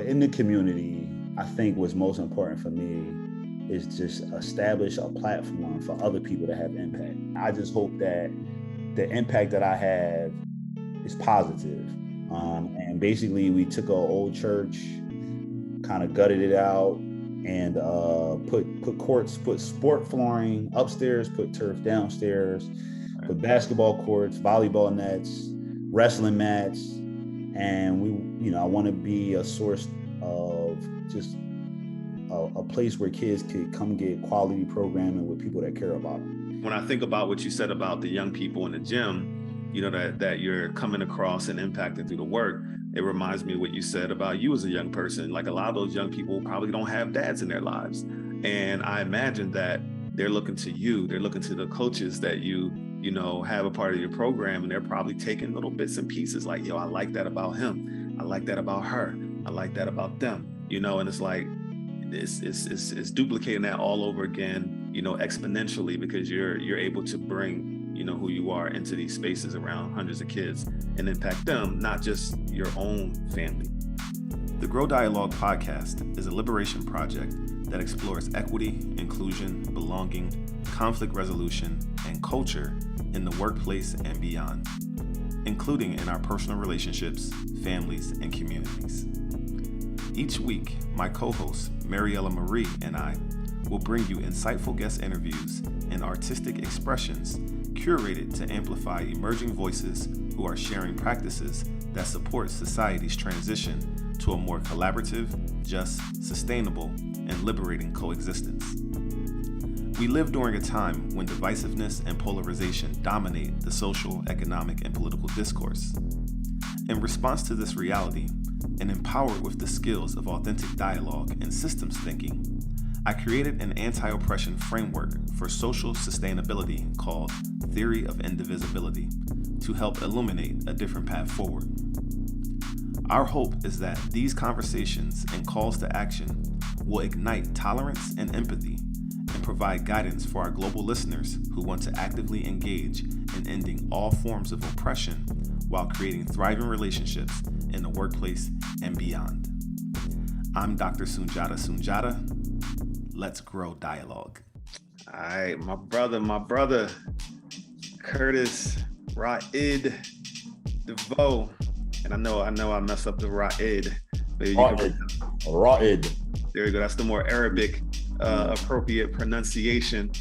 In the community, I think what's most important for me is just establish a platform for other people to have impact. I just hope that the impact that I have is positive. And basically, we took an old church, kind of gutted it out, and put courts, put sport flooring upstairs, put turf downstairs, put basketball courts, volleyball nets, wrestling mats, and I want to be a source of just a place where kids could come get quality programming with people that care about them. When I think about what you said about the young people in the gym, that you're coming across and impacting through the work, it reminds me of what you said about you as a young person. Like, a lot of those young people probably don't have dads in their lives. And I imagine that they're looking to you, they're looking to the coaches that you have a part of your program, and they're probably taking little bits and pieces like, yo, I like that about him. I like that about her. I like that about them, and it's like, it's duplicating that all over again, exponentially, because you're able to bring, who you are into these spaces around hundreds of kids and impact them, not just your own family. The Grow Dialogue podcast is a liberation project that explores equity, inclusion, belonging, conflict resolution, and culture in the workplace and beyond, including in our personal relationships, families, and communities. Each week, my co-host, Maryella Marie, and I will bring you insightful guest interviews and artistic expressions curated to amplify emerging voices who are sharing practices that support society's transition to a more collaborative, just, sustainable, and liberating coexistence. We live during a time when divisiveness and polarization dominate the social, economic, and political discourse. In response to this reality, and empowered with the skills of authentic dialogue and systems thinking, I created an anti-oppression framework for social sustainability called Theory of Indivisibility to help illuminate a different path forward. Our hope is that these conversations and calls to action will ignite tolerance and empathy and provide guidance for our global listeners who want to actively engage in ending all forms of oppression while creating thriving relationships in the workplace and beyond. I'm Dr. Sundiata Soon-Jahta. Let's grow dialogue. All right, my brother, Curtis Ra'id De Veaux. And I know I messed up the Ra'id. Ra'id. There you go. That's the more Arabic, appropriate pronunciation.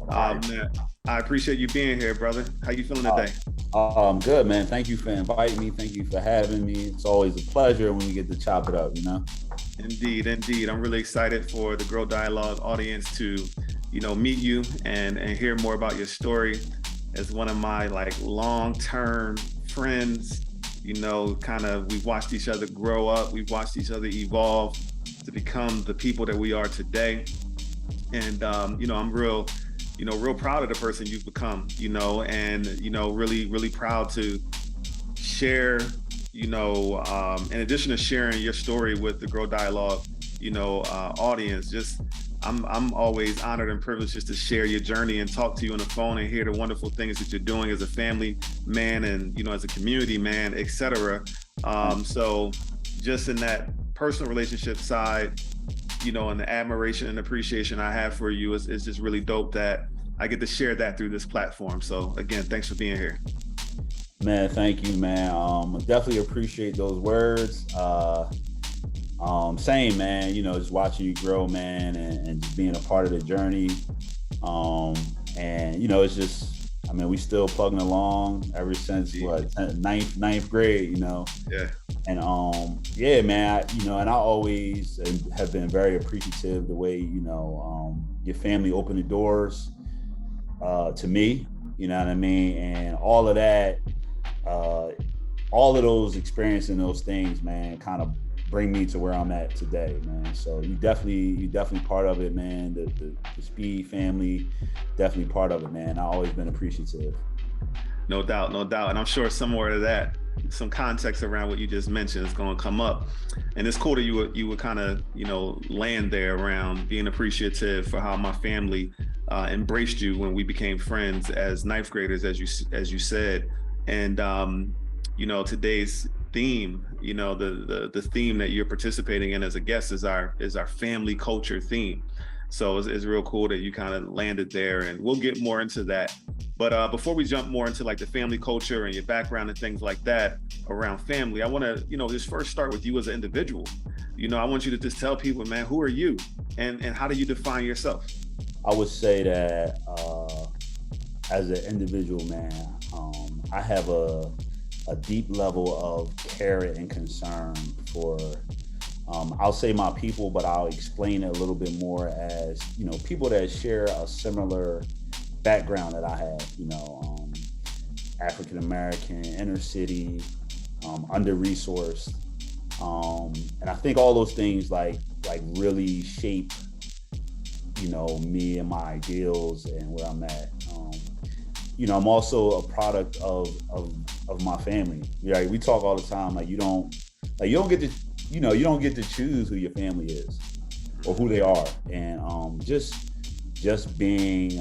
Man, I appreciate you being here, brother. How you feeling today? I'm good, man. Thank you for inviting me. Thank you for having me. It's always a pleasure when we get to chop it up, Indeed. I'm really excited for the Grow Dialogue audience to, meet you and hear more about your story. As one of my long-term friends, we've watched each other grow up. We've watched each other evolve to become the people that we are today. And, I'm real proud of the person you've become, and, really, really proud to share, in addition to sharing your story with the Grow Dialogue, audience, I'm always honored and privileged just to share your journey and talk to you on the phone and hear the wonderful things that you're doing as a family man and, as a community man, et cetera. So just in that personal relationship side, and the admiration and appreciation I have for you is just really dope that I get to share that through this platform. So again, thanks for being here. Man, thank you, man. I definitely appreciate those words. Same, man, just watching you grow, man, and just being a part of the journey. And, it's just, we still plugging along ever since ninth grade, Yeah. And yeah, man, and I always have been very appreciative the way, your family opened the doors to me, you know what I mean? And all of that, all of those experiences and those things, man, kind of bring me to where I'm at today, man. So you definitely part of it, man. The Speed family, definitely part of it, man. I've always been appreciative. No doubt. And I'm sure somewhere to that, some context around what you just mentioned is going to come up. And it's cool that you would kind of, land there around being appreciative for how my family embraced you when we became friends as ninth graders, as you said. And, today's theme, the theme that you're participating in as a guest is our family culture theme. So it's real cool that you kind of landed there, and we'll get more into that. But before we jump more into like the family culture and your background and things like that around family, I want to, just first start with you as an individual. I want you to just tell people, man, who are you and how do you define yourself? I would say that as an individual, man, I have a deep level of care and concern for, I'll say my people, but I'll explain it a little bit more as, people that share a similar background that I have, African-American, inner city, under-resourced. And I think all those things like really shape, me and my ideals and where I'm at. I'm also a product of my family. Yeah, we talk all the time, you don't get to choose who your family is or who they are. And just being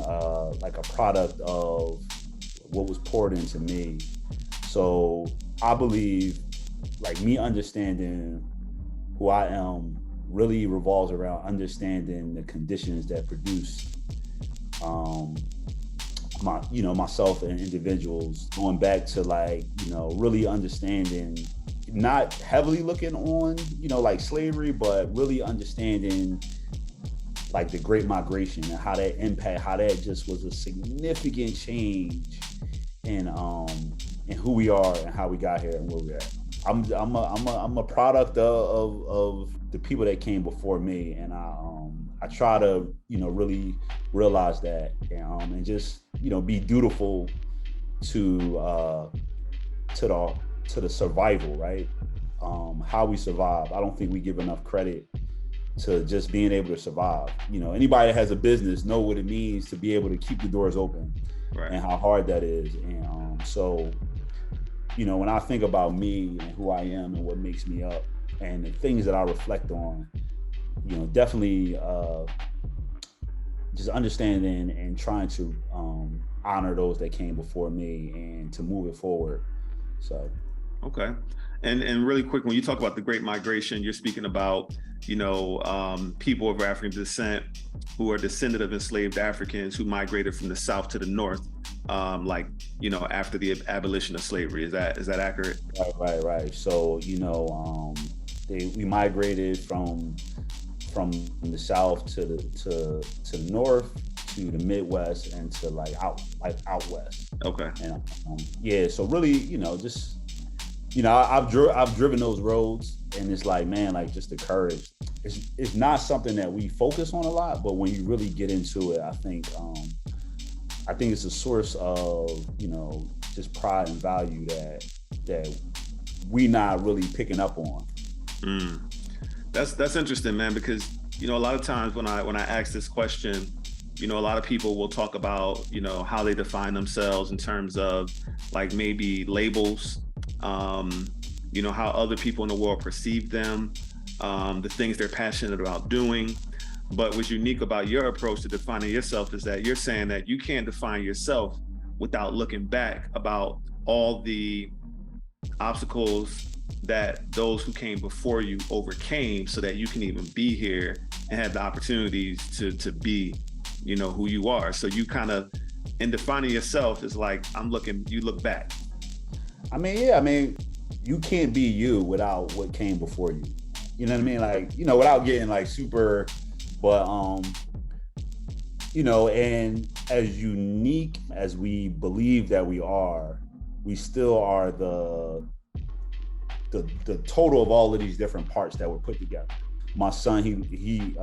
like a product of what was poured into me. So I believe like me understanding who I am really revolves around understanding the conditions that produce myself and individuals, going back to really understanding, not heavily looking on, like slavery, but really understanding like the Great Migration and how that just was a significant change in who we are and how we got here and where we're at. I'm a product of the people that came before me, and I try to really realize that and just be dutiful to the survival, right? How we survive. I don't think we give enough credit to just being able to survive. Anybody that has a business know what it means to be able to keep the doors open, right? And how hard that is. And so when I think about me and who I am and what makes me up and the things that I reflect on, definitely just understanding and trying to honor those that came before me and to move it forward. So. Okay. And really quick, when you talk about the Great Migration, you're speaking about, people of African descent who are descendant of enslaved Africans who migrated from the South to the North, after the abolition of slavery. Is that accurate? Right. So, we migrated from the South to the North, to the Midwest, and to out West. Okay. And so really, I've driven those roads, and it's just the courage. It's not something that we focus on a lot, but when you really get into it, I think it's a source of just pride and value that we not really picking up on. That's interesting, man, because a lot of times when I ask this question, a lot of people will talk about how they define themselves in terms of maybe labels, how other people in the world perceive them, the things they're passionate about doing. But what's unique about your approach to defining yourself is that you're saying that you can't define yourself without looking back about all the obstacles that those who came before you overcame so that you can even be here and have the opportunities to be, who you are. So you kind of, in defining yourself, is you look back. You can't be you without what came before you. You know what I mean? Without getting super, but, and as unique as we believe that we are, we still are the total of all of these different parts that were put together. My son, he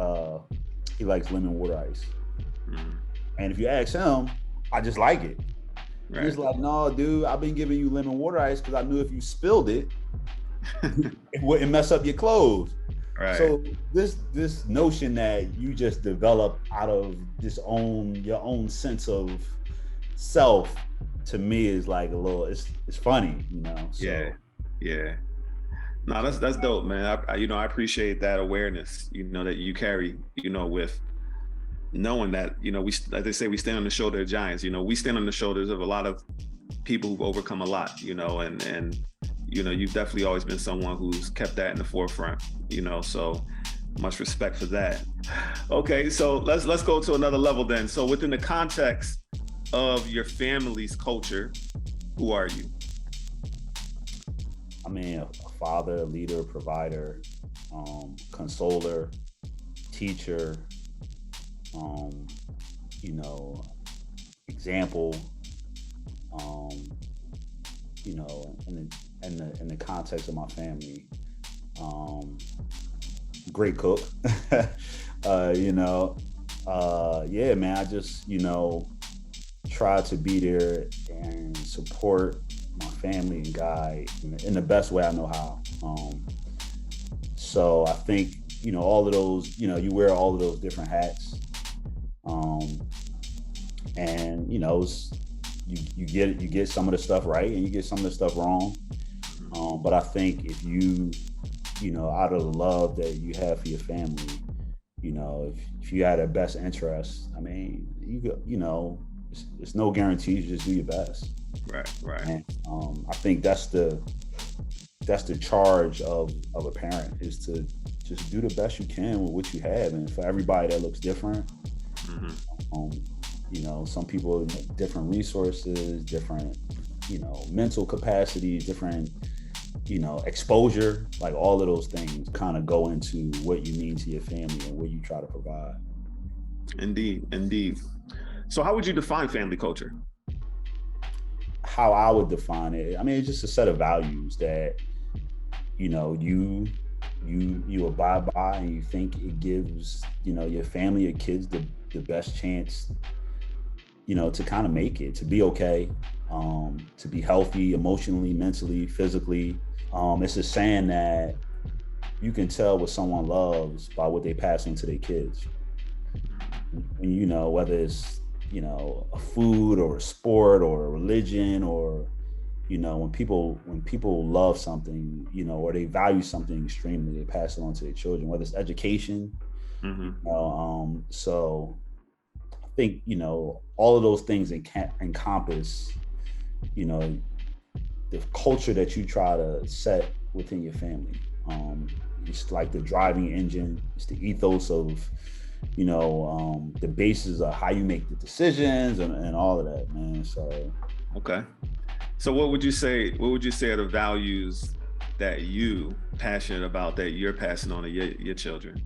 likes lemon water ice. And if you ask him, I just like it. Right. He's like, no, dude, I've been giving you lemon water ice because I knew if you spilled it, it wouldn't mess up your clothes. Right. So this notion that you just develop out of your own sense of self, to me is it's funny, So. Yeah. No, that's dope, man. I appreciate that awareness, that you carry, with knowing that, like they say, we stand on the shoulder of giants. We stand on the shoulders of a lot of people who've overcome a lot, and you've definitely always been someone who's kept that in the forefront, so much respect for that. Okay, so let's go to another level then. So within the context of your family's culture, who are you? I mean, a father, leader, provider, consoler, teacher, example, in the context of my family, great cook. Yeah, man, I just, try to be there and support my family and guide in the best way I know how. So I think, all of those, you wear all of those different hats. And, you get some of the stuff right and you get some of the stuff wrong. But I think if you, out of the love that you have for your family, if you had their best interests, I mean, it's no guarantees, you just do your best. Right. And I think that's the charge of a parent, is to just do the best you can with what you have. And for everybody that looks different, some people have different resources, different, mental capacity, different, exposure, like all of those things kind of go into what you mean to your family and what you try to provide. Indeed. So how would you define family culture? How I would define it, I mean, it's just a set of values that, you abide by, and you think it gives, your family, your kids the best chance, to kind of make it, to be okay, to be healthy emotionally, mentally, physically. It's a saying that you can tell what someone loves by what they pass on to their kids. And, whether it's, a food or a sport or a religion, or, when people love something, or they value something extremely, they pass it on to their children, whether it's education. So I think, all of those things encompass, the culture that you try to set within your family. It's like the driving engine, it's the ethos of, the basis of how you make the decisions and all of that, man. So okay. So what would you say are the values that you passionate about, that you're passing on to your children?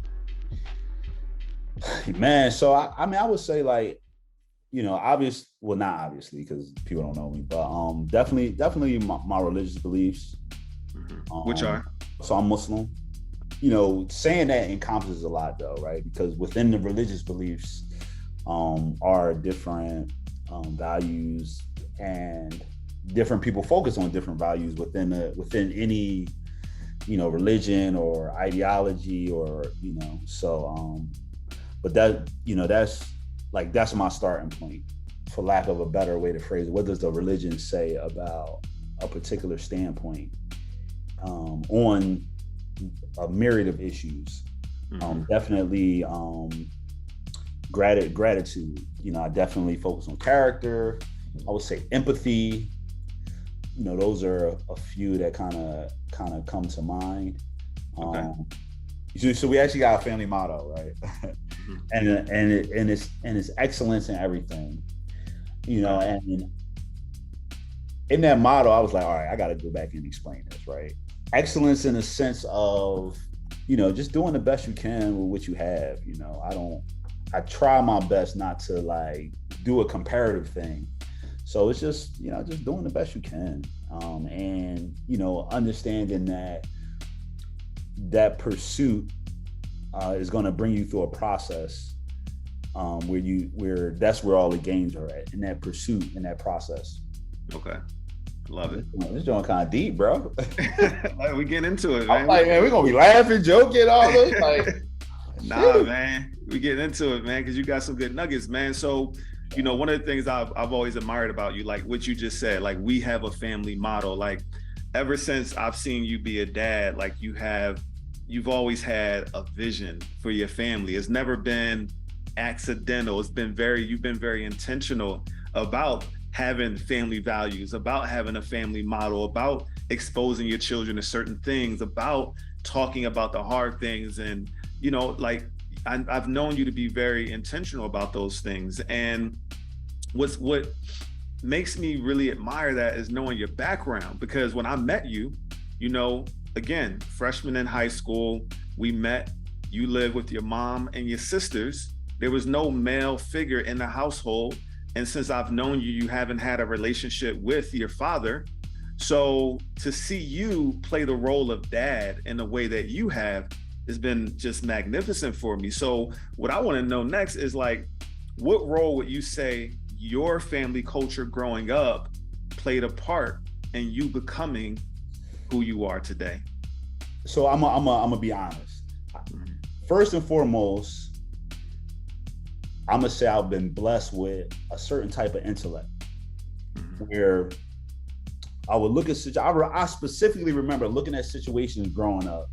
Man, so I mean, I would say, like, not obviously, because people don't know me, but definitely my religious beliefs. Which are? So I'm Muslim. Saying that encompasses a lot, though, right? Because within the religious beliefs are different values, and different people focus on different values within any religion or ideology, or so but that that's my starting point, for lack of a better way to phrase it. What does the religion say about a particular standpoint on a myriad of issues? Definitely gratitude. I definitely focus on character. I would say empathy. Those are a few that kind of come to mind. So we actually got a family motto, right? and it's excellence in everything. And in that motto, I was like, all right, I got to go back and explain this, right? Excellence in the sense of, just doing the best you can with what you have. I try my best not to, like, do a comparative thing. So it's just, just doing the best you can. And, understanding that pursuit is going to bring you through a process where that's where all the gains are at, in that pursuit, in that process. Okay. Love it. This joint kind of deep, bro. Like, we get into it, man. I'm like, man, we're gonna be laughing, joking, all this. Like, nah, man, we get into it, man, because you got some good nuggets, man. So, one of the things I've always admired about you, like what you just said, like, we have a family motto. Like, ever since I've seen you be a dad, like, you've always had a vision for your family. It's never been accidental. You've been very intentional about having family values, about having a family model, about exposing your children to certain things, about talking about the hard things. And, like I've known you to be very intentional about those things. And what makes me really admire that is knowing your background, because when I met you, again, freshman in high school, we met, you lived with your mom and your sisters. There was no male figure in the household. And since I've known you, you haven't had a relationship with your father. So to see you play the role of dad in the way that you have has been just magnificent for me. So what I want to know next is, like, what role would you say your family culture growing up played a part in you becoming who you are today? So I'm gonna be honest. First and foremost, I'm gonna say I've been blessed with a certain type of intellect, where I would look at I specifically remember looking at situations growing up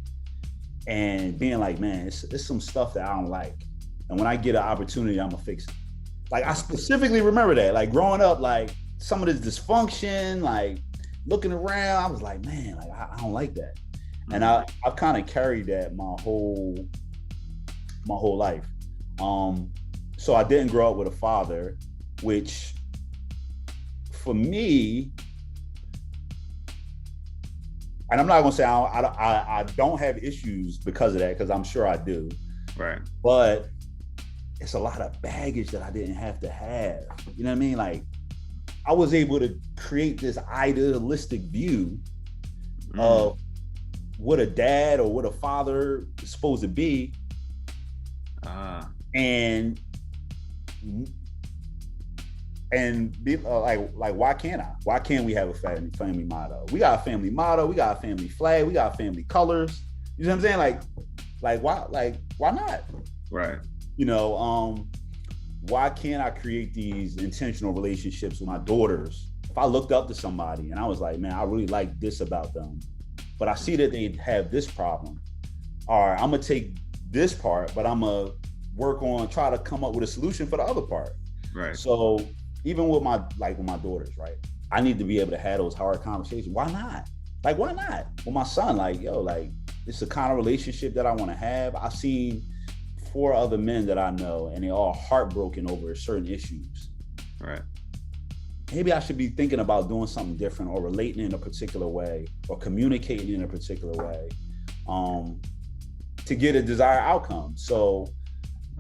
and being like, man, it's some stuff that I don't like, and when I get an opportunity, I'm gonna fix it. Like, I specifically remember that, like, growing up, like, some of this dysfunction, like, looking around, I was like, man, like, I don't like that. And I've kind of carried that my whole life. So I didn't grow up with a father, which for me, and I'm not gonna say I don't have issues because of that, because I'm sure I do. Right. But it's a lot of baggage that I didn't have to have. You know what I mean? Like, I was able to create this idealistic view of what a dad or what a father is supposed to be. And be like, why can't I? Why can't we have a family motto? We got a family motto, we got a family flag, we got family colors. You know what I'm saying? Like why not? Right. Why can't I create these intentional relationships with my daughters? If I looked up to somebody and I was like, man, I really like this about them, but I see that they have this problem. All right, I'm gonna take this part, but I'm gonna work on, try to come up with a solution for the other part. Right. So even with my daughters, right, I need to be able to have those hard conversations. Why not? Like, why not? With my son, like, yo, like, it's the kind of relationship that I want to have. I've seen 4 other men that I know, and they're all heartbroken over certain issues. Right. Maybe I should be thinking about doing something different, or relating in a particular way, or communicating in a particular way, to get a desired outcome. So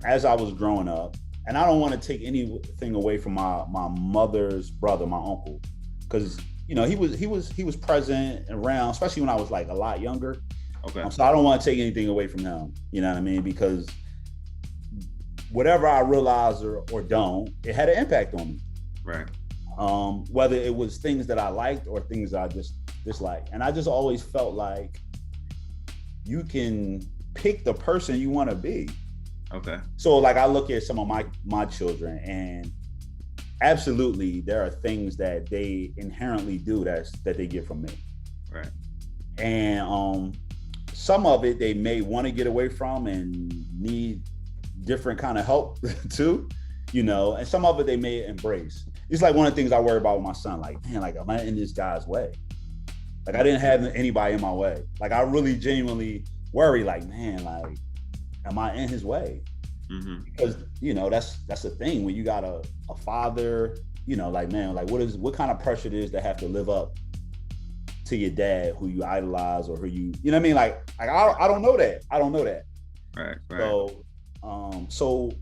as I was growing up, and I don't want to take anything away from my mother's brother, my uncle, because he was present and around, especially when I was like a lot younger. Okay. So I don't want to take anything away from him. You know what I mean? Because whatever I realize or don't, it had an impact on me. Right. Whether it was things that I liked or things that I just disliked. And I just always felt like you can pick the person you want to be. Okay. So like, I look at some of my children, and absolutely there are things that they inherently do that they get from me. Right. And some of it they may want to get away from and need different kind of help too, and some of it they may embrace. It's like one of the things I worry about with my son, like, man, like, am I in this guy's way? Like, I didn't have anybody in my way. Like, I really genuinely worry, like, man, like, am I in his way? Mm-hmm. Because, that's the thing when you got a father, like, man, like, what kind of pressure it is to have to live up to your dad who you idolize, or who you know what I mean? Like I don't know that. Right. So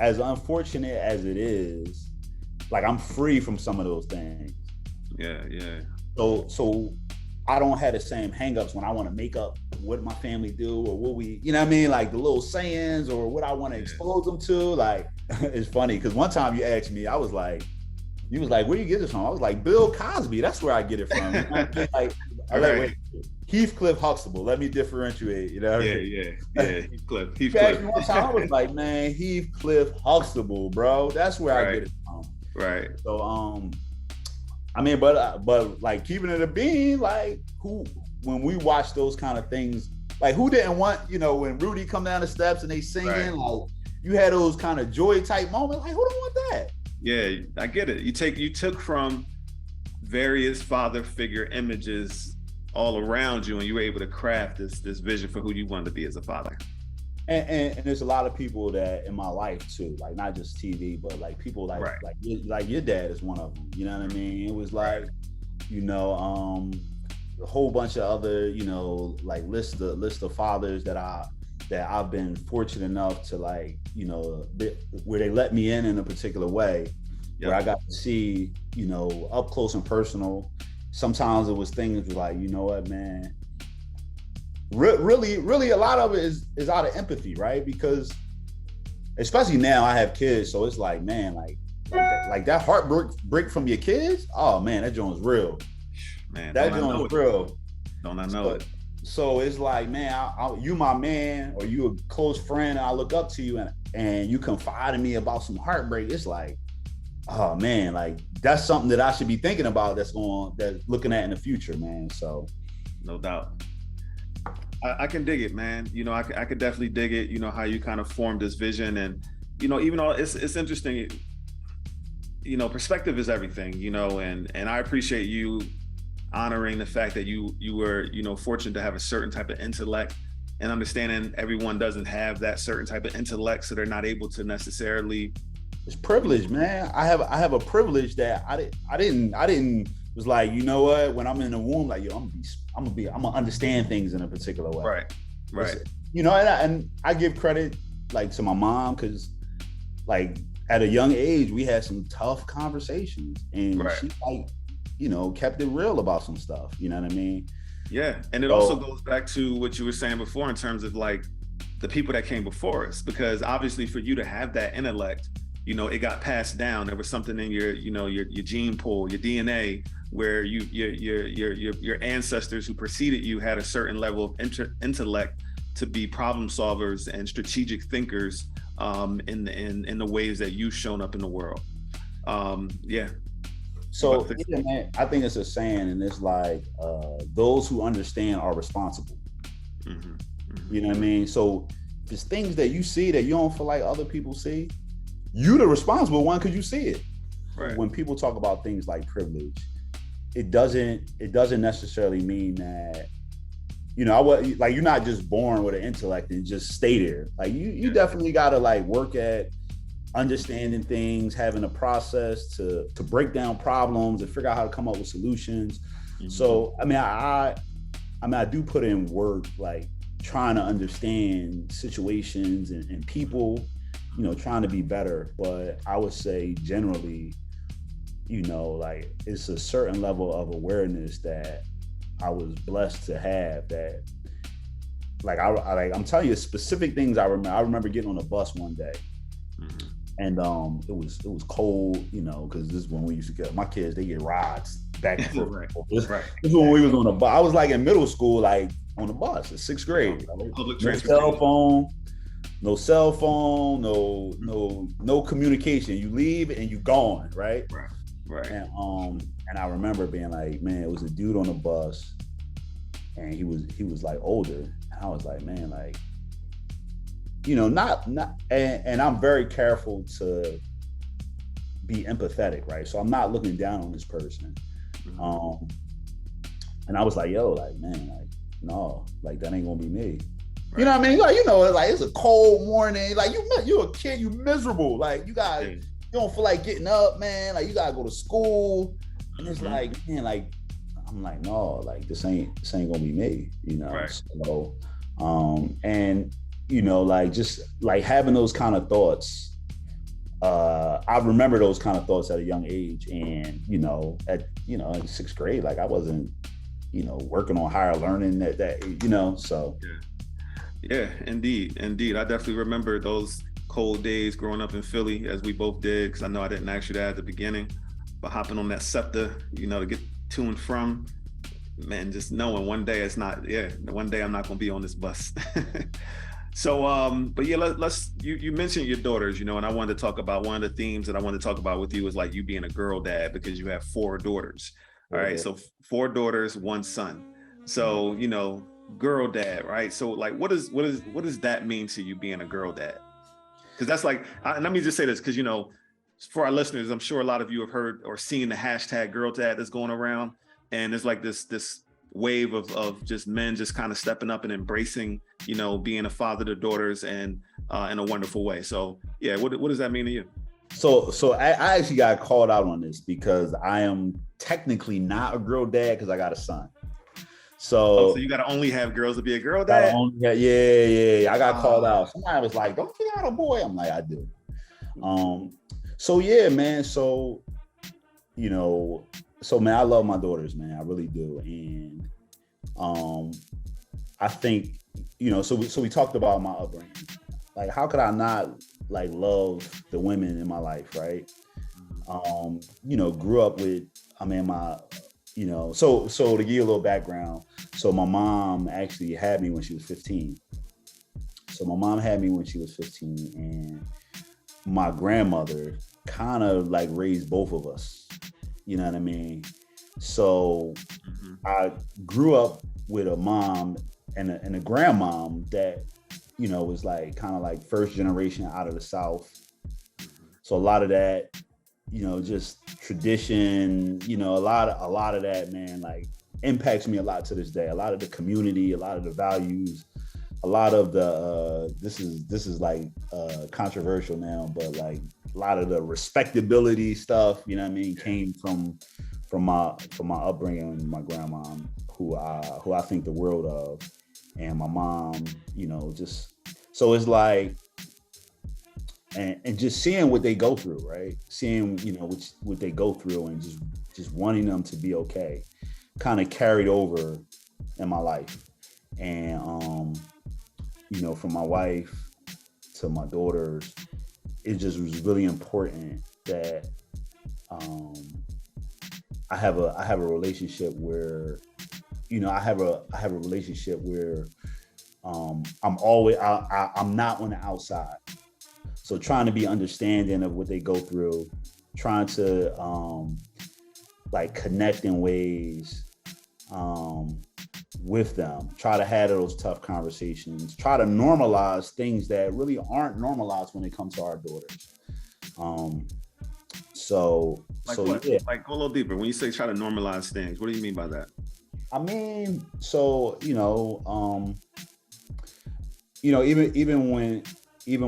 as unfortunate as it is, like, I'm free from some of those things. Yeah. So I don't have the same hangups when I want to make up what my family do, or what we, you know what I mean? Like the little sayings, or what I want to expose them to. Like, it's funny because one time you asked me, you was like, where do you get this from? I was like, Bill Cosby. That's where I get it from. You know what I mean? Like, wait, Heathcliff Huxtable. Let me differentiate. Yeah. Heathcliff. One time I was like, man, Heathcliff Huxtable, bro. That's where I get it from. Right. So, I mean, but like, keeping it a bean, like, when we watch those kind of things, like, who didn't want, when Rudy come down the steps and they singing, right, like, you had those kind of joy type moments, like, who don't want that? Yeah, I get it. You took from various father figure images all around you, and you were able to craft this vision for who you wanted to be as a father. And there's a lot of people that in my life too, like not just TV, but like people like Right. like your dad is one of them. You know what I mean? It was like, you know, a whole bunch of other, you know, like list of fathers that I've been fortunate enough to, like, you know, where they let me in a particular way, where I got to see, you know, up close and personal. Sometimes it was things like, you know what, man, really a lot of it is out of empathy, right? Because especially now I have kids, so it's like, man, like that heartbreak from your kids. Oh man, that joint's real. Man, that joint's real. Don't I know it? So it's like, man, you my man, or you a close friend, and I look up to you, and you confide in me about some heartbreak. It's like, oh man, like that's something that I should be thinking about. That's looking at in the future, man. So, no doubt. I can dig it, man. You know, I could definitely dig it. You know, how you kind of formed this vision, and you know, even though it's interesting. You know, perspective is everything. You know, and I appreciate you honoring the fact that you were, you know, fortunate to have a certain type of intellect, and understanding everyone doesn't have that certain type of intellect, so they're not able to necessarily. It's privilege, man. I have a privilege that I didn't was like, you know what, when I'm in the womb, like, yo, I'm gonna understand things in a particular way. Right. You know, and I give credit, like, to my mom, because like at a young age we had some tough conversations, and she, like, you know, kept it real about some stuff. You know what I mean? Yeah, and it also goes back to what you were saying before in terms of like the people that came before us, because obviously for you to have that intellect, you know, it got passed down. There was something in your, you know, your gene pool, your DNA, where your ancestors who preceded you had a certain level of intellect to be problem solvers and strategic thinkers in the ways that you've shown up in the world. Yeah. So yeah, man, I think it's a saying, and it's like, those who understand are responsible. Mm-hmm. Mm-hmm. You know what I mean? So if it's things that you see that you don't feel like other people see, you the responsible one, because you see it. Right. When people talk about things like privilege, it doesn't necessarily mean that, you know, like, you're not just born with an intellect and just stay there. Like you definitely gotta, like, work at understanding things, having a process to break down problems and figure out how to come up with solutions. Mm-hmm. So I mean, I do put in work, like trying to understand situations and people, you know, trying to be better. But I would say generally, you know, like, it's a certain level of awareness that I was blessed to have, that like I'm telling you specific things I remember. I remember getting on a bus one day. Mm-hmm. And it was cold, you know, because this is when we used to get my kids, they get rides back and forth. This is when we was on the bus. I was like in middle school, like on the bus in 6th grade. Public transportation. No cell phone, no communication. You leave and you gone, right? Right. And I remember being like, man, it was a dude on the bus, and he was like older, and I was like, man, like, you know, not and I'm very careful to be empathetic, right? So I'm not looking down on this person. Mm-hmm. And I was like, yo, like, man, like, no, like, that ain't gonna be me. Right. You know what I mean? Like, you know, like, it's a cold morning, like, you're a kid, you miserable, like, you don't feel like getting up, man, like, you gotta go to school, and it's like, man, like, I'm like, no, like, this ain't gonna be me, you know. Right. So and you know, like, just like having those kind of thoughts, I remember those kind of thoughts at a young age. And in 6th grade, like, I wasn't, you know, working on higher learning that you know, so yeah, indeed. I definitely remember those cold days growing up in Philly, as we both did, because I know I didn't ask you that at the beginning, but hopping on that SEPTA, you know, to get to and from, man, just knowing one day I'm not gonna be on this bus. So, but yeah, you mentioned your daughters, you know, and I wanted to talk about one of the themes that I wanted to talk about with you is like you being a girl dad, because you have 4 daughters. All right. So 4 daughters, 1 son. So, you know, girl dad, right? So like, what does that mean to you, being a girl dad? Because that's like, and let me just say this, because, you know, for our listeners, I'm sure a lot of you have heard or seen the hashtag girl dad that's going around, and there's like this wave of just men just kind of stepping up and embracing, being a father to daughters and in a wonderful way. So yeah, what does that mean to you? So I actually got called out on this because I am technically not a girl dad because I got a son. So you got to only have girls to be a girl dad? Yeah. I got called out. Somebody was like, "Don't you got a boy?" I'm like, "I do." So yeah, man. So man, I love my daughters, man. I really do. And I think, so we talked about my upbringing. Like, how could I not like love the women in my life, right? Grew up with, so to give you a little background, so my mom actually had me when she was 15. So my mom had me when she was 15, and my grandmother kind of like raised both of us. You know what I mean? So I grew up with a mom and a grandmom that, was like kind of like first generation out of the South. So a lot of that, just tradition, a lot of that, man, like impacts me a lot to this day. A lot of the community, a lot of the values, a lot of the this is like controversial now, but like a lot of the respectability stuff, came from my upbringing with my grandma, who I think the world of, and my mom, just so it's like, and just seeing what they go through, right? Seeing what they go through, and just wanting them to be okay, kind of carried over in my life, and from my wife to my daughters, it just was really important that I have a relationship where, I have a relationship where I'm always I'm not on the outside. So trying to be understanding of what they go through, trying to like connect in ways with them, try to have those tough conversations, try to normalize things that really aren't normalized when it comes to our daughters. Yeah. Like go a little deeper. When you say try to normalize things, what do you mean by that? I mean, so even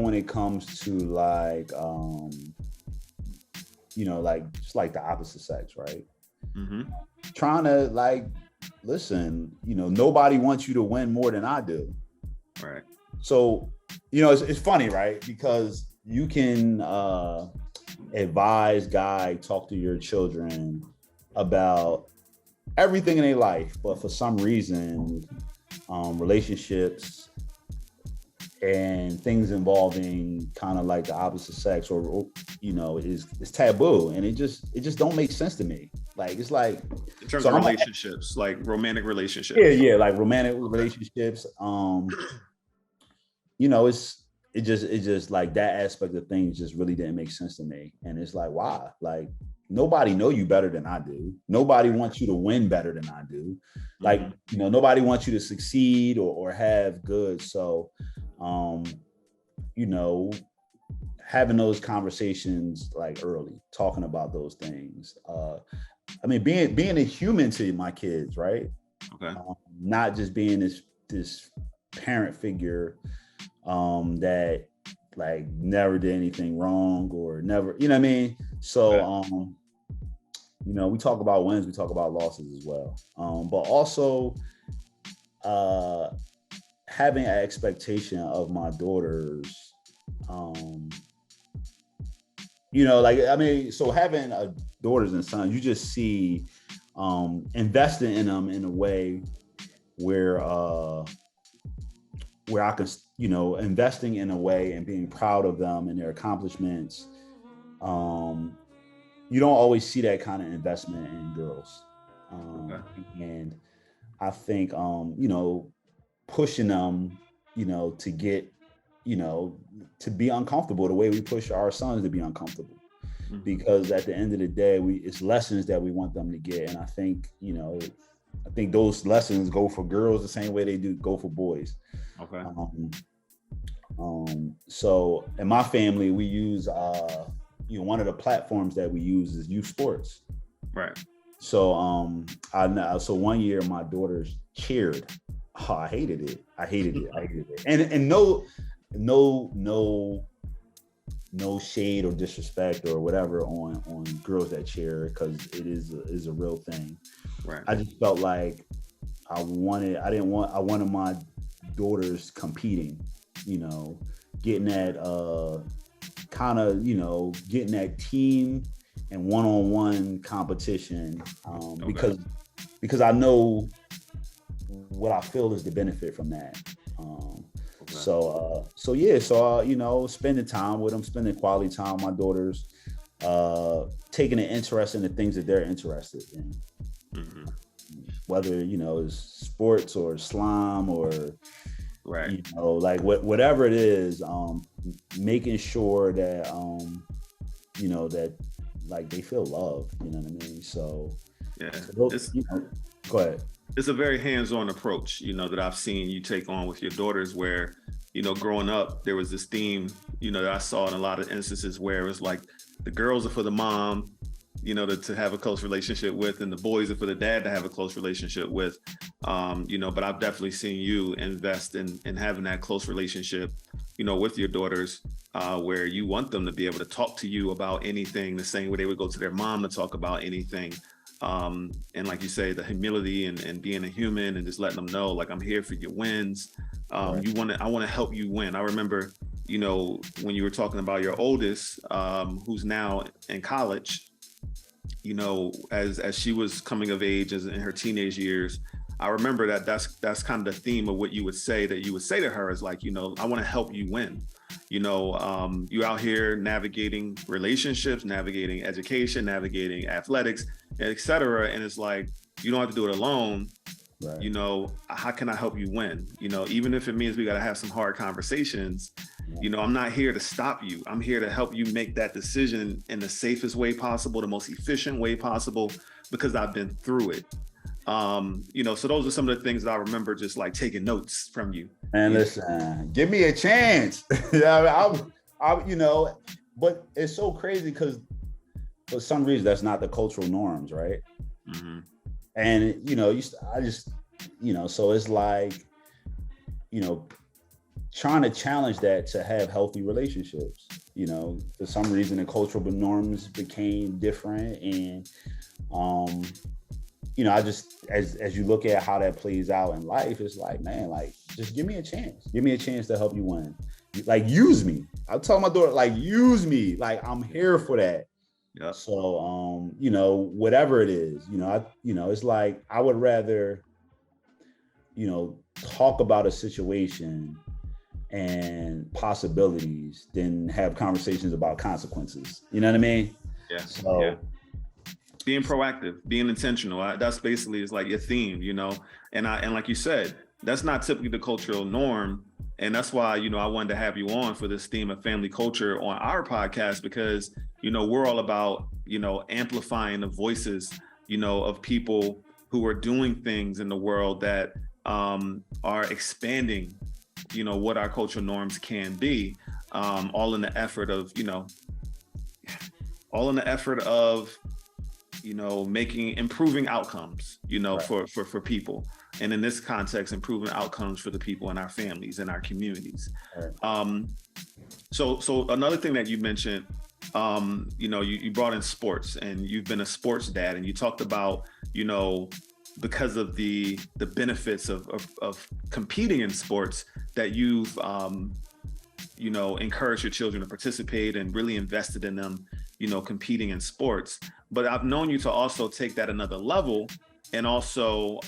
when it comes to like like just like the opposite sex, right? Trying to like listen, nobody wants you to win more than I do, right? So it's funny, right? Because you can advise, guide, talk to your children about everything in their life, but for some reason relationships and things involving kind of like the opposite sex or is taboo, and it just don't make sense to me. Like, it's like in terms of relationships, like romantic relationships. Yeah, like romantic relationships. It just like that aspect of things just really didn't make sense to me. And it's like, why? Like, nobody know you better than I do. Nobody wants you to win better than I do. Like, nobody wants you to succeed or have good. So, having those conversations like early, talking about those things. Being a human to my kids, right? Okay. Not just being this parent figure that like never did anything wrong or never, you know what I mean? So, we talk about wins, we talk about losses as well. But also having an expectation of my daughters, so having daughters and sons, you just see investing in them in a way where I can, investing in a way and being proud of them and their accomplishments. You don't always see that kind of investment in girls. And I think, pushing them, to get, to be uncomfortable the way we push our sons to be uncomfortable. Because at the end of the day, it's lessons that we want them to get. And I think, those lessons go for girls the same way they do go for boys. Okay. So in my family, we use one of the platforms that we use is youth sports. Right. So so one year my daughters cheered. Oh, I hated it. And no shade or disrespect or whatever on girls that cheer, because it is a real thing. Right. I just felt like I wanted my daughters competing, getting that getting that team and one-on-one competition, because I know what I feel is the benefit from that. So spending time with them, spending quality time with my daughters, taking an interest in the things that they're interested in. Mm-hmm. Whether, it's sports or slime or, right, whatever it is, making sure that, that like they feel loved, you know what I mean? So, yeah, go ahead. It's a very hands-on approach, that I've seen you take on with your daughters, where, growing up, there was this theme, that I saw in a lot of instances where it was like the girls are for the mom, to have a close relationship with, and the boys are for the dad to have a close relationship with. But I've definitely seen you invest in having that close relationship, with your daughters, where you want them to be able to talk to you about anything the same way they would go to their mom to talk about anything. And like you say, the humility and being a human and just letting them know, like, I'm here for your wins. Right. I want to help you win. I remember, when you were talking about your oldest, who's now in college, as she was coming of age in her teenage years, I remember that's kind of the theme of what you would say to her is like, I want to help you win. You out here navigating relationships, navigating education, navigating athletics, etc. And it's like, you don't have to do it alone. Right. How can I help you win? Even if it means we got to have some hard conversations, I'm not here to stop you. I'm here to help you make that decision in the safest way possible, the most efficient way possible, because I've been through it. So those are some of the things that I remember just like taking notes from you. And listen, give me a chance. But it's so crazy because for some reason that's not the cultural norms, right? Mm-hmm. And so it's like, trying to challenge that to have healthy relationships. For some reason the cultural norms became different, and I just, as you look at how that plays out in life, it's like, man, like, just give me a chance to help you win. Like, use me. I'll tell my daughter, like, use me. Like, I'm here for that. Yeah. So, whatever it is, it's like, I would rather, talk about a situation and possibilities than have conversations about consequences. You know what I mean? Yeah. So, yeah. Being proactive, being intentional. That's basically is like your theme, and like you said, that's not typically the cultural norm. And that's why, I wanted to have you on for this theme of family culture on our podcast, because, we're all about, amplifying the voices, of people who are doing things in the world that are expanding, what our cultural norms can be, all in the effort of improving outcomes, right, for people. And in this context, improving outcomes for the people in our families and our communities. Right. So another thing that you mentioned, you brought in sports, and you've been a sports dad, and you talked about, because of the benefits of competing in sports, that you've, encouraged your children to participate and really invested in them, competing in sports. But I've known you to also take that another level and also,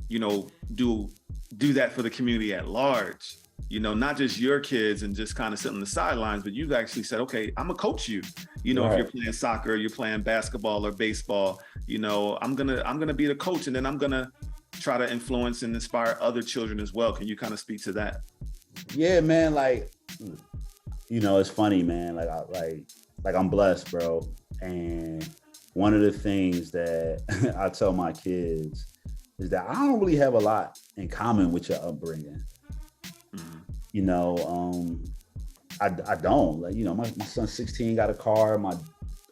do that for the community at large, not just your kids and just kind of sit on the sidelines, but you've actually said, okay, I'm gonna coach you, right. If you're playing soccer, you're playing basketball or baseball, I'm gonna be the coach, and then I'm gonna try to influence and inspire other children as well. Can you kind of speak to that? Yeah, man. Like, it's funny, man. Like I'm blessed, bro. And one of the things that I tell my kids is that I don't really have a lot in common with your upbringing. Mm-hmm. I don't. Like, you know, my son's 16, got a car. My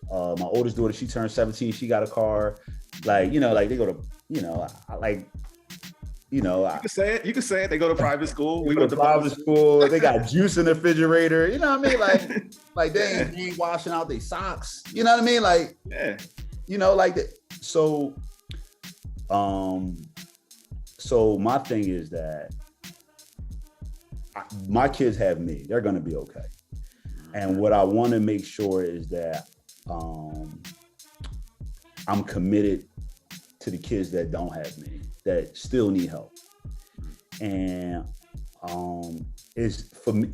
oldest daughter, she turned 17, she got a car. Like, you know, like they go to, you know, I like, you know, You can say it. You can say it. They go to private school. We go went to to private school. They got juice in the refrigerator. You know what I mean? Like they ain't washing out their socks. You know what I mean? Like, yeah. You know, like so. So my thing is that my kids have me. They're gonna be okay. And what I want to make sure is that I'm committed to the kids that don't have me, that still need help. And it's for me,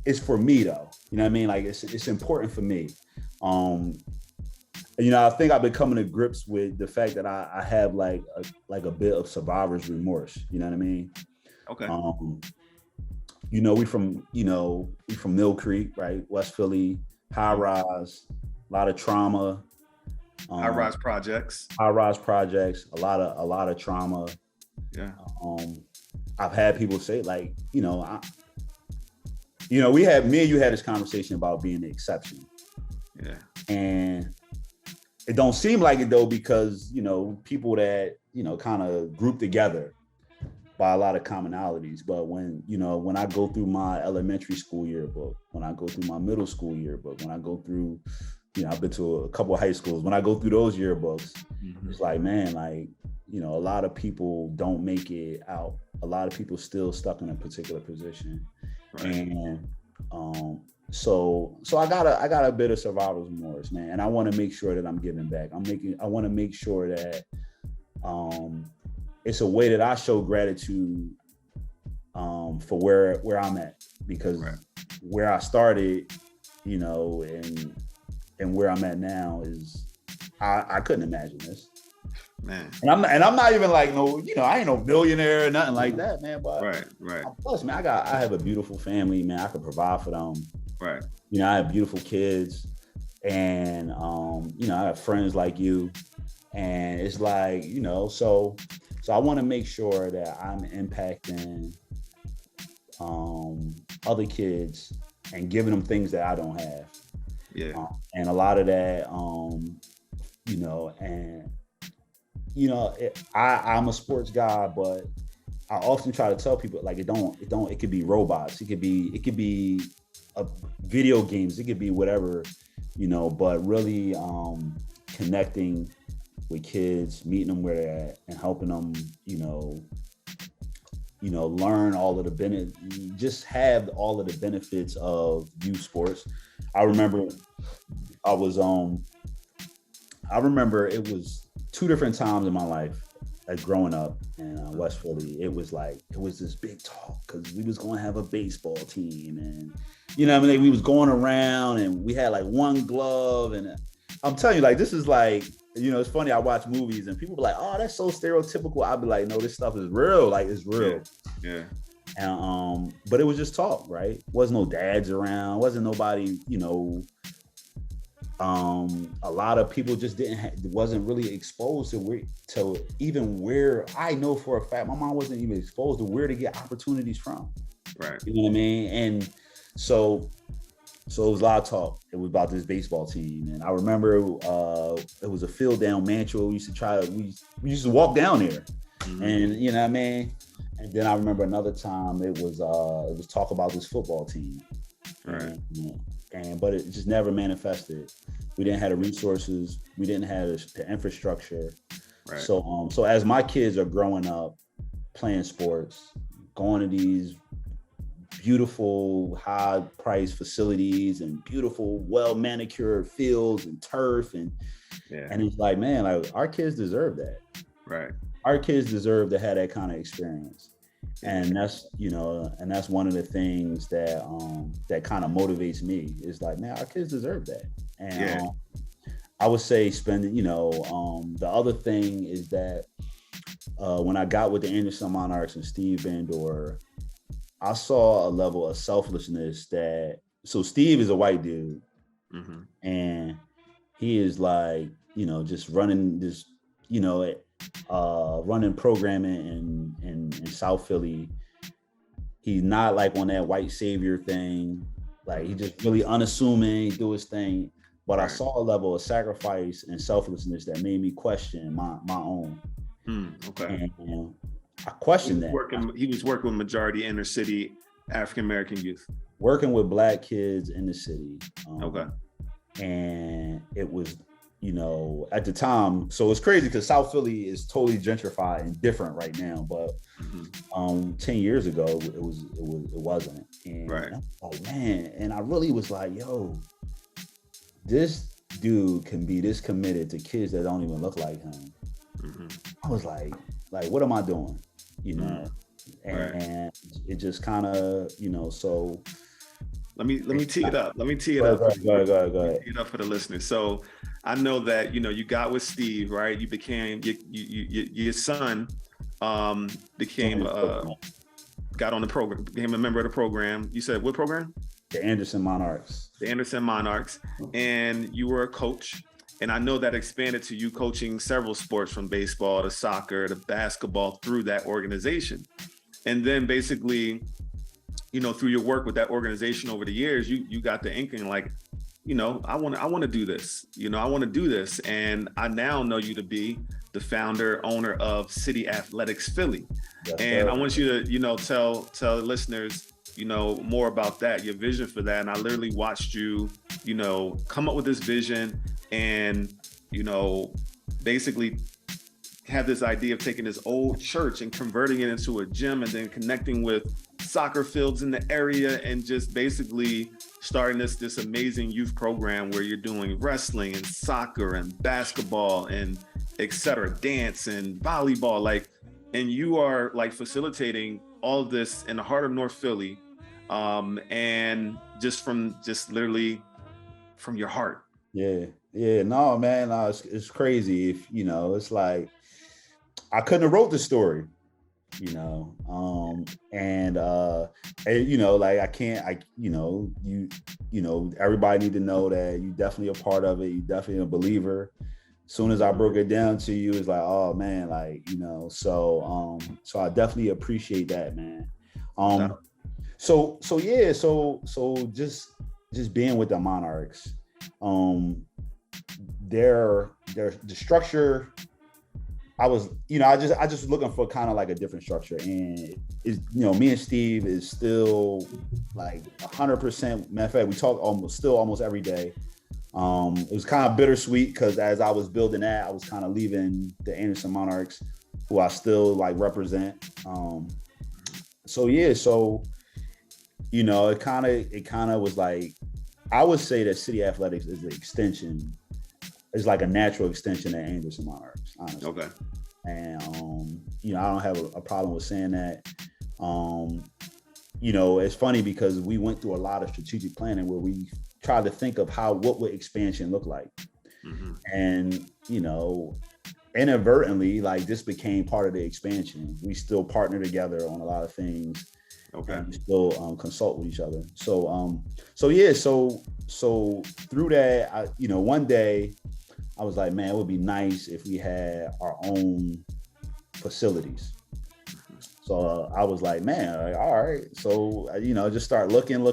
it's for me though. You know what I mean? Like it's important for me. You know, I think I've been coming to grips with the fact that I have like a bit of survivor's remorse. You know what I mean? Okay. You know, we from Mill Creek, right? West Philly, high rise, a lot of trauma. High rise projects, a lot of trauma. Yeah. I've had people say like, me and you had this conversation about being the exception. Yeah. And it don't seem like it though, because, people that, kind of group together by a lot of commonalities. But when I go through my elementary school yearbook, when I go through my middle school yearbook, when I go through, I've been to a couple of high schools, when I go through those yearbooks, it's like, man, like, a lot of people don't make it out. A lot of people still stuck in a particular position. Right. And so I got a bit of survivor's remorse, man. And I want to make sure that I'm giving back. I want to make sure that it's a way that I show gratitude for where I'm at, because right. Where I started, and where I'm at now is I couldn't imagine this. Man. And I'm not even like I ain't no billionaire or nothing like that, man. But right. Plus, man, I have a beautiful family, man. I can provide for them. Right. I have beautiful kids, and I have friends like you, and it's like so I want to make sure that I'm impacting other kids and giving them things that I don't have. Yeah. And a lot of that, I'm a sports guy, but I often try to tell people like it could be robots, it could be video games, it could be whatever, but really connecting with kids, meeting them where they're at, and helping them, learn all of the benefits, just have all of the benefits of youth sports. I remember it was 2 different times in my life, like growing up in West Philly. It was this big talk because we was going to have a baseball team, and we was going around and we had like one glove, and I'm telling you, like, this is like, it's funny. I watch movies and people be like, "Oh, that's so stereotypical." I'd be like, "No, this stuff is real. Like, it's real." Yeah. And but it was just talk, right? Wasn't no dads around. Wasn't nobody, a lot of people just wasn't really exposed to even where I know for a fact my mom wasn't even exposed to where to get opportunities from. Right. You know what I mean? And so it was a lot of talk. It was about this baseball team, and I remember it was a field down Mantua. We used to walk down there, and you know what I mean. And then I remember another time it was talk about this football team, right? But it just never manifested. We didn't have the resources. We didn't have the infrastructure. Right. So as my kids are growing up, playing sports, going to these beautiful high-priced facilities and beautiful, well-manicured fields and turf, and it's like, man, like, our kids deserve that. Right. Our kids deserve to have that kind of experience. And that's, that's one of the things that that kind of motivates me, is like, man, our kids deserve that. And I would say spending, the other thing is that when I got with the Anderson Monarchs and Steve Bandor, I saw a level of selflessness so Steve is a white dude, and he is like, just running this, running programming in South Philly. He's not like on that white savior thing. Like he just really unassuming, do his thing. But I Right. saw a level of sacrifice and selflessness that made me question my own. Okay. And I questioned that. He was working with majority inner city African American youth. Working with Black kids in the city. Okay. And it was, you know, at the time, so it's crazy because South Philly is totally gentrified and different right now. But 10 years ago, it wasn't. And right. I was like, man, and I really was like, yo, this dude can be this committed to kids that don't even look like him. I was like, what am I doing? You know, and it just kind of, you know, so. Let me tee it up. Let me tee it Go up. ahead. Tee it up for the listeners. So I know that, you know, you got with Steve, right? You became, your son became, got on the program, became a member of the program. You said what program? The Anderson Monarchs. The Anderson Monarchs. And you were a coach. And I know that expanded to you coaching several sports from baseball to soccer to basketball through that organization. And then basically, you know, through your work with that organization over the years, you got the inkling like, you know, I want to do this. You know, I want to do this. And I now know you to be the founder, owner of City Athletics Philly. Yes, and I want you to, you know, tell listeners, you know, more about that, your vision for that. And I literally watched you, you know, come up with this vision and, you know, basically have this idea of taking this old church and converting it into a gym and then connecting with soccer fields in the area and just basically starting this amazing youth program where you're doing wrestling and soccer and basketball and et cetera, dance and volleyball, like, and you are like facilitating all of this in the heart of North Philly, and just literally from your heart. No, man, it's crazy. If you know, it's like I couldn't have wrote the story, you know, and you know, like you know, everybody need to know that you definitely a part of it. You definitely a believer. As soon as I broke it down to you, it's like, oh man, like, you know, so I definitely appreciate that, man. So just being with the Monarchs, the structure, I was looking for kind of like a different structure, and is, you know, me and Steve is still like 100%. Matter of fact, we talk almost every day. It was kind of bittersweet because as I was building that, I was kind of leaving the Anderson Monarchs, who I still like represent. So you know, it kind of was like, I would say that City Athletics is like a natural extension of Anderson Monarchs, honestly. Okay. And you know, I don't have a problem with saying that. You know, it's funny because we went through a lot of strategic planning where we tried to think of what would expansion look like. And, you know, inadvertently, like, this became part of the expansion. We still partner together on a lot of things. Okay. And we still consult with each other. So through that, you know, one day I was like, man, it would be nice if we had our own facilities. So I was like, man, like, all right. So, you know, just start looking. And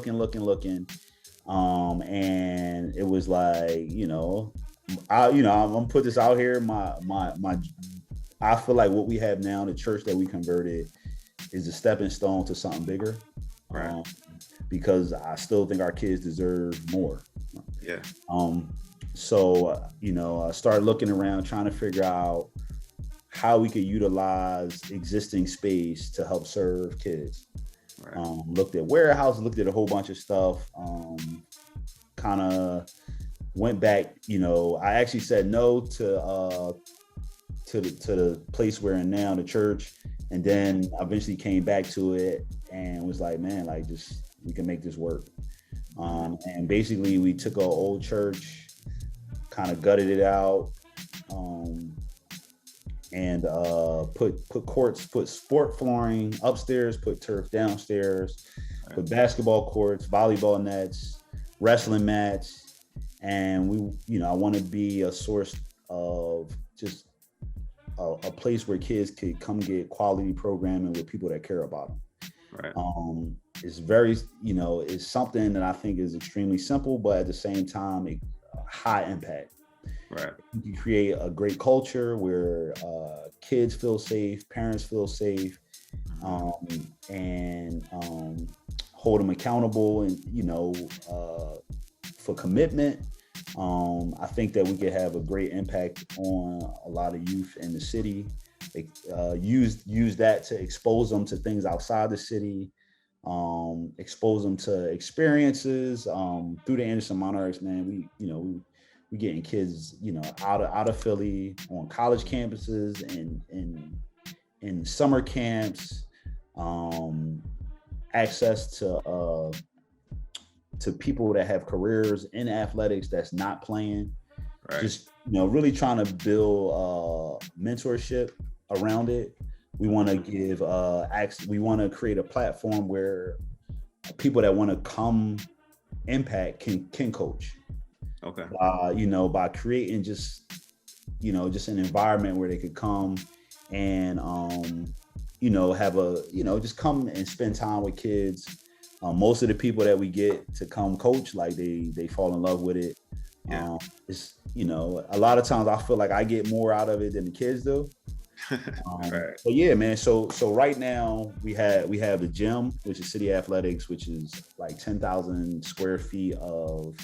it was like, you know, I'm gonna put this out here. I feel like what we have now, the church that we converted, is a stepping stone to something bigger. Right. Because I still think our kids deserve more. Yeah. So, you know, I started looking around, trying to figure out how we could utilize existing space to help serve kids. Right. Looked at warehouse, looked at a whole bunch of stuff. Kind of went back. You know, I actually said no to the place we're in now, the church, and then eventually came back to it and was like, man, like, just, we can make this work. And basically, we took our old church, kind of gutted it out, and put courts, put sport flooring upstairs, put turf downstairs, put basketball courts, volleyball nets, wrestling mats, and we, you know, I want to be a source of just a place where kids could come get quality programming with people that care about them. Right. It's very, it's something that I think is extremely simple, but at the same time, high impact. Right. You can create a great culture where kids feel safe, parents feel safe, and hold them accountable, and for commitment. I think that we could have a great impact on a lot of youth in the city. Use that to expose them to things outside the city, expose them to experiences through the Anderson Monarchs. Man, we getting kids, out of Philly on college campuses and in summer camps, access to people that have careers in athletics that's not playing. Right. Just really trying to build mentorship around it. We want to give we want to create a platform where people that want to come impact can coach. Okay. By creating just an environment where they could come and just come and spend time with kids. Most of the people that we get to come coach, like they fall in love with it. Yeah. It's a lot of times I feel like I get more out of it than the kids do. Right. But yeah, man. So right now we have the gym, which is City Athletics, which is like 10,000 square feet of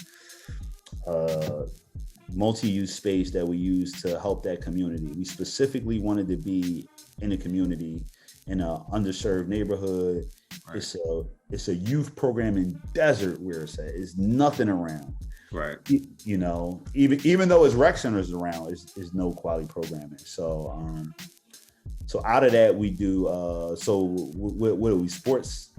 multi-use space that we use to help that community. We specifically wanted to be in a community in an underserved neighborhood. Right. It's a youth program in desert where it's at. It's nothing around. Right. Even though it's rec centers around, is no quality programming. So out of that we do what are we, sports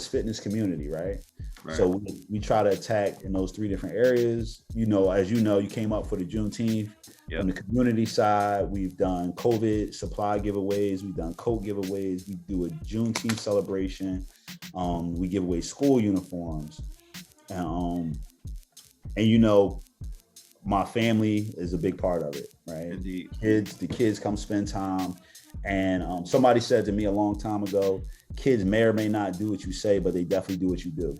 fitness community, right? Right. So we try to attack in those 3 different areas. As you came up for the Juneteenth. Yep. On the community side, we've done COVID supply giveaways, we've done coat giveaways, we do a Juneteenth celebration, we give away school uniforms, and my family is a big part of it, right? Indeed. The kids come spend time, and somebody said to me a long time ago, kids may or may not do what you say, but they definitely do what you do.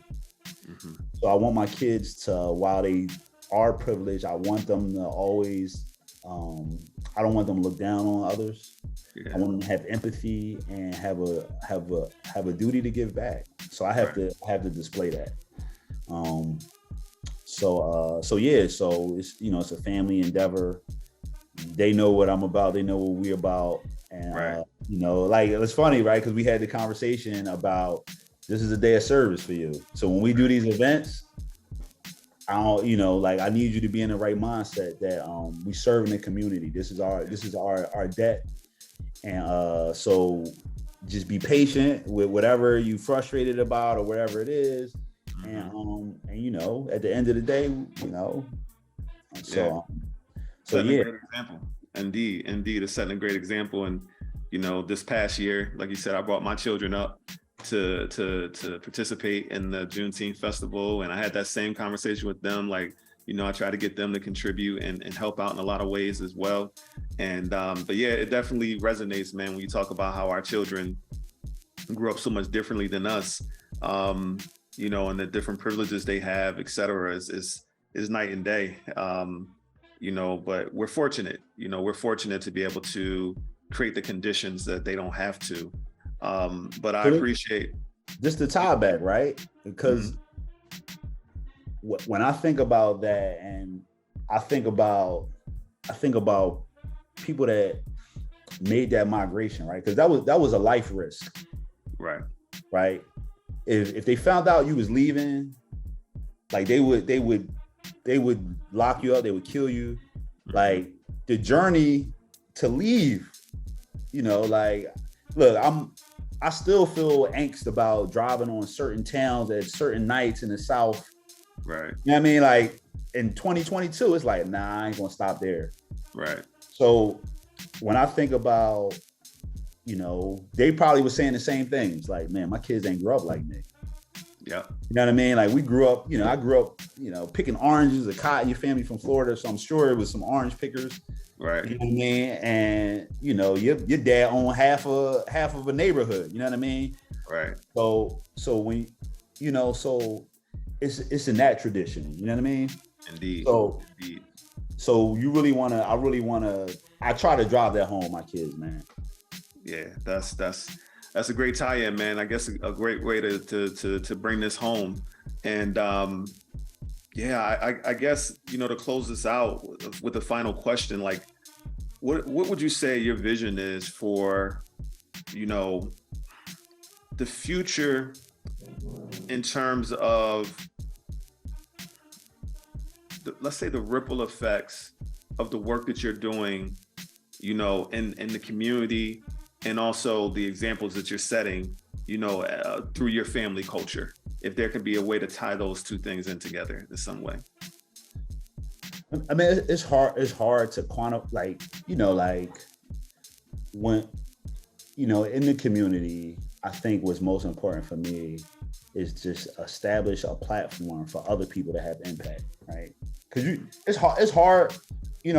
Mm-hmm. So I want my kids to, while they are privileged, I want them to always, I don't want them to look down on others. Yeah. I want them to have empathy and have a duty to give back. So I have to display that. So it's it's a family endeavor. They know what I'm about. They know what we're about. And right. It's funny, right? Because we had the conversation about this is a day of service for you. So when we do these events, I need you to be in the right mindset that we serve in the community. This is our debt. And so just be patient with whatever you frustrated about or whatever it is. And at the end of the day, setting a great example. Indeed, it's setting a great example. And this past year, like you said, I brought my children up to participate in the Juneteenth festival, and I had that same conversation with them. Like, I try to get them to contribute and help out in a lot of ways as well. And but yeah, it definitely resonates, man, when you talk about how our children grew up so much differently than us. And the different privileges they have, et cetera, is night and day. But we're fortunate, to be able to create the conditions that they don't have to. But I appreciate just the tie back, right? Because when I think about that, and I think about people that made that migration, right? Because that was a life risk, right? If they found out you was leaving, like they would lock you up, they would kill you. Like the journey to leave, look, I still feel angst about driving on certain towns at certain nights in the South. Right. You know what I mean? Like in 2022, it's like, nah, I ain't gonna stop there. Right. So when I think about, they probably were saying the same things. Like, man, my kids ain't grew up like me. Yeah. You know what I mean? Like we grew up, I grew up, picking oranges or cotton. Your family from Florida, so I'm sure it was some orange pickers. Right. You know what I mean? And your dad owned half of a neighborhood. You know what I mean? Right. So when, so it's in that tradition, you know what I mean? Indeed. So, Indeed. so you really want to, I try to drive that home with my kids, man. Yeah, that's a great tie-in, man. I guess a great way to bring this home. And yeah, I guess, to close this out with the final question, like what would you say your vision is for, the future in terms of let's say the ripple effects of the work that you're doing, in the community, and also the examples that you're setting, through your family culture, if there could be a way to tie those two things in together in some way? I mean, it's hard to quantify, like when, in the community, I think what's most important for me is just establish a platform for other people to have impact, right? Because it's hard, you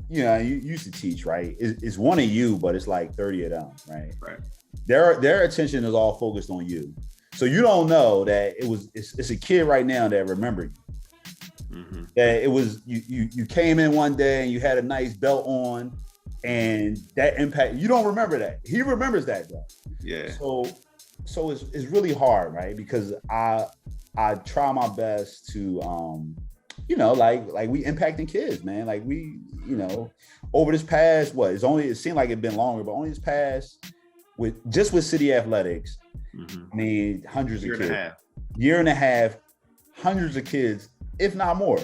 used to teach, right? It's one of you, but it's like 30 of them, right? Right. Their attention is all focused on you. So you don't know that it's a kid right now that remembered you. Mm-hmm. That it was you came in one day and you had a nice belt on, and that impact, you don't remember that. He remembers that though. Yeah. So it's really hard, right? Because I try my best to like we impacting kids, man. Like we, over this past, it seemed like it'd been longer, but only this past with city athletics, mm-hmm. I mean, hundreds of kids. Year and a half, hundreds of kids, if not more.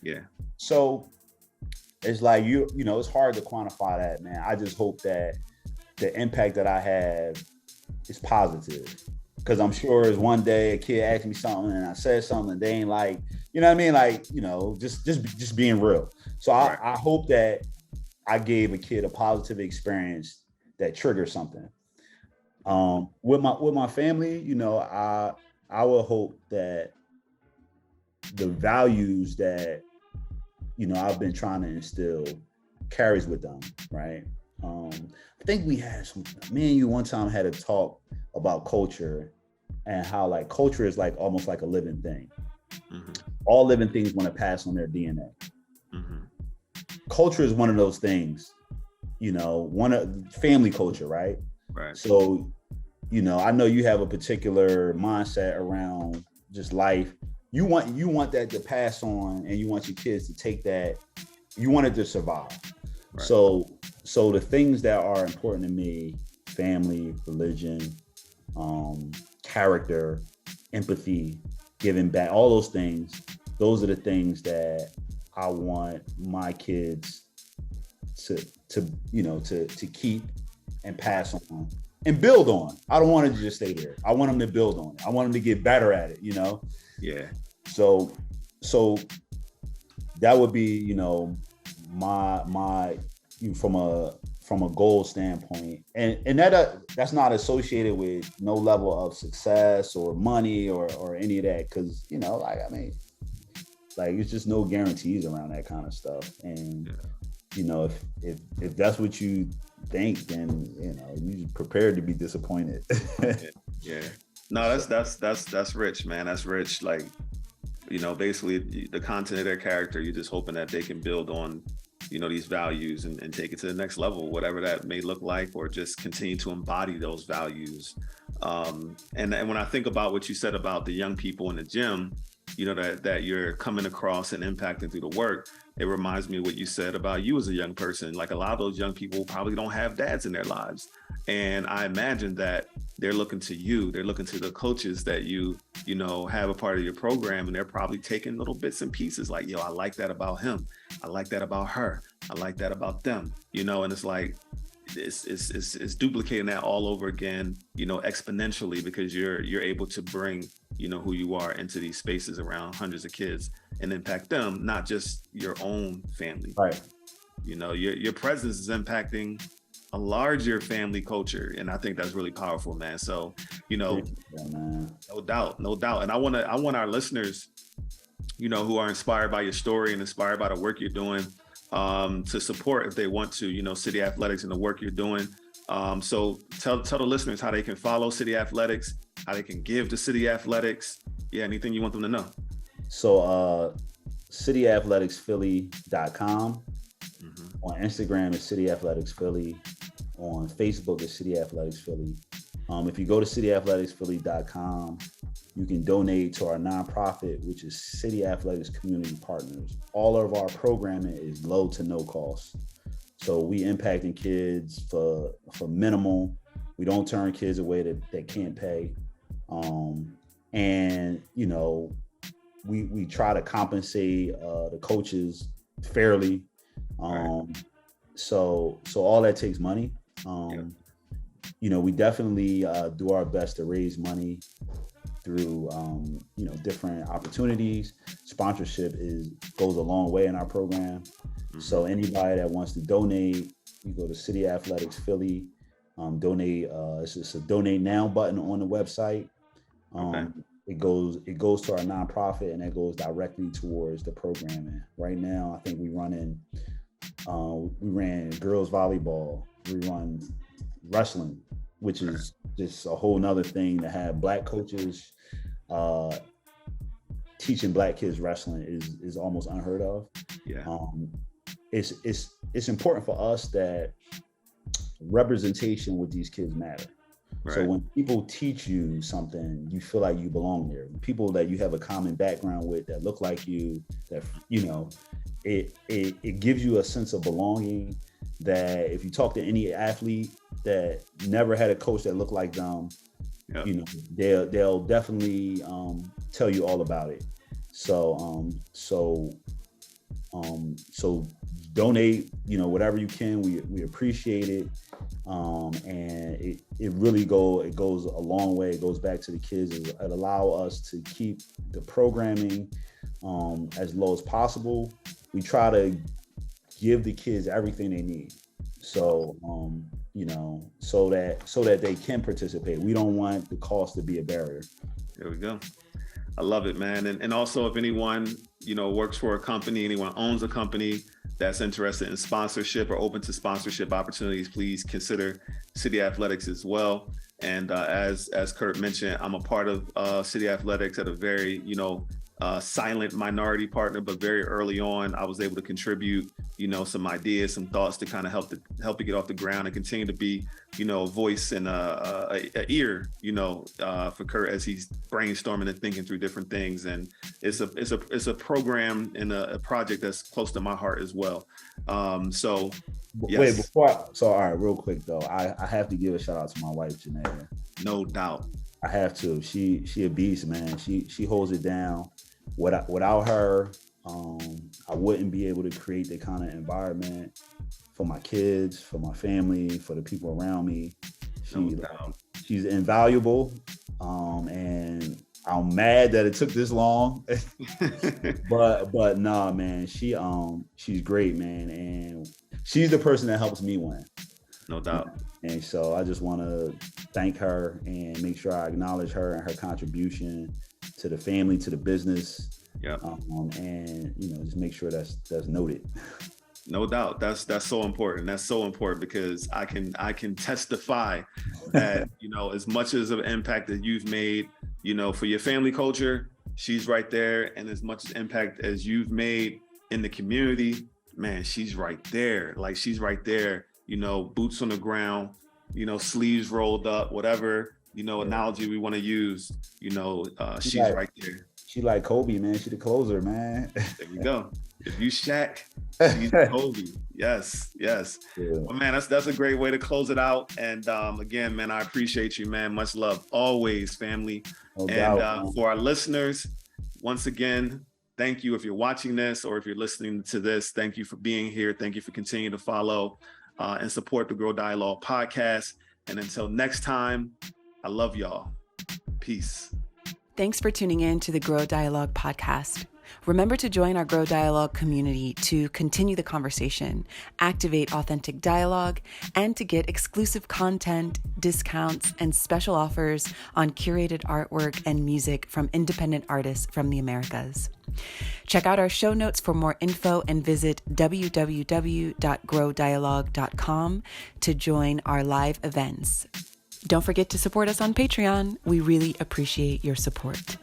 Yeah. So it's like, it's hard to quantify that, man. I just hope that the impact that I have is positive. Because I'm sure as one day a kid asked me something and I said something and they ain't like, you know what I mean? Like, just being real. So I hope that I gave a kid a positive experience that triggers something. With my family, I will hope that the values that, I've been trying to instill carries with them, right? I think me and you one time had a talk about culture and how like culture is like almost like a living thing. Mm-hmm. All living things want to pass on their DNA. Mm-hmm. Culture is one of those things, one of family culture, right? Right. So, I know you have a particular mindset around just life. You want that to pass on, and you want your kids to take that. You want it to survive. Right. So the things that are important to me, family, religion, character, empathy, giving back, all those things, those are the things that I want my kids to keep and pass on and build on. I don't want it to just stay there. I want them to build on it. I want them to get better at it, Yeah. So that would be, my from a goal standpoint, and that's not associated with no level of success or money or any of that, because it's just no guarantees around that kind of stuff. And if that's what you think, then you prepared to be disappointed. Yeah. No, that's rich, man. That's rich. Like, basically the content of their character, you're just hoping that they can build on, these values and take it to the next level, whatever that may look like, or just continue to embody those values. And when I think about what you said about the young people in the gym, that you're coming across and impacting through the work, it reminds me of what you said about you as a young person. Like, a lot of those young people probably don't have dads in their lives. And I imagine that they're looking to you, they're looking to the coaches that you have a part of your program, and they're probably taking little bits and pieces like, I like that about him. I like that about her. I like that about them, and it's like, it's duplicating that all over again, exponentially, because you're able to bring, who you are into these spaces around hundreds of kids and impact them, not just your own family. Right. Your presence is impacting a larger family culture, and I think that's really powerful, man. So, no doubt. And I want our listeners, who are inspired by your story and inspired by the work you're doing, to support, if they want to, city athletics and the work you're doing. So tell the listeners how they can follow City Athletics, how they can give to City Athletics. Yeah, anything you want them to know. So cityathleticspphilly.com. On Instagram is City Athletics Philly. On Facebook is City Athletics Philly. If you go to cityathleticspphilly.com, you can donate to our nonprofit, which is City Athletics Community Partners. All of our programming is low to no cost. So we impacting kids for minimal. We don't turn kids away that can't pay. And, you know, we try to compensate the coaches fairly. So all that takes money. You know, we definitely do our best to raise money through you know, different opportunities. Sponsorship goes a long way in our program. So anybody that wants to donate, you go to City Athletics Philly, donate. It's just a donate now button on the website. It goes to our nonprofit, and that goes directly towards the programming. Right now, I think we ran girls volleyball, we run wrestling, which is just a whole nother thing. To have Black coaches teaching Black kids wrestling is almost unheard of. It's important for us that representation with these kids matter. So when people teach you something, you feel like you belong there. People that you have a common background with, that look like you, that, you know, it gives you a sense of belonging. That if you talk to any athlete that never had a coach that looked like them, you know, they'll definitely tell you all about it. So donate, you know, whatever you can. We appreciate it. And it really goes a long way. It goes back to the kids. It allow us to keep the programming as low as possible. We try to give the kids everything they need. So, you know, so that they can participate. We don't want the cost to be a barrier. There we go. I love it, man. And also, if anyone, you know, works for a company, anyone owns a company that's interested in sponsorship or open to sponsorship opportunities, please consider City Athletics as well. And as Curt mentioned, I'm a part of City Athletics at a very, you know, silent minority partner, but very early on, I was able to contribute, you know, some ideas, some thoughts to kind of help it get off the ground and continue to be, you know, a voice and a ear, you know, for Curt as he's brainstorming and thinking through different things. And it's a program and a project that's close to my heart as well. So yes. Wait, all right, real quick though, I have to give a shout out to my wife, Janae. No doubt. I have to. She a beast, man. She holds it down. Without her, I wouldn't be able to create the kind of environment for my kids, for my family, for the people around me. She's invaluable, and I'm mad that it took this long. but nah, man, she's great, man, and she's the person that helps me win. No doubt. And so I just want to thank her and make sure I acknowledge her and her contribution to the family, to the business. And, you know, just make sure that's noted. No doubt. That's so important. That's so important because I can testify that, you know, as much as of an impact that you've made, you know, for your family culture, she's right there. And as much impact as you've made in the community, man, she's right there. Like, she's right there, you know, boots on the ground, you know, sleeves rolled up, whatever, you know, analogy we want to use, you know, she's right there. She like Kobe, man. She the closer, man. There you go. If you Shaq, she's Kobe. Yes. Yeah. Well, man, that's a great way to close it out. And again, man, I appreciate you, man. Much love always, family. No doubt, for our listeners, once again, thank you. If you're watching this or if you're listening to this, thank you for being here. Thank you for continuing to follow and support the Grow Dialogue podcast. And until next time, I love y'all. Peace. Thanks for tuning in to the Grow Dialogue podcast. Remember to join our Grow Dialogue community to continue the conversation, activate authentic dialogue, and to get exclusive content, discounts, and special offers on curated artwork and music from independent artists from the Americas. Check out our show notes for more info and visit www.growdialogue.com to join our live events. Don't forget to support us on Patreon. We really appreciate your support.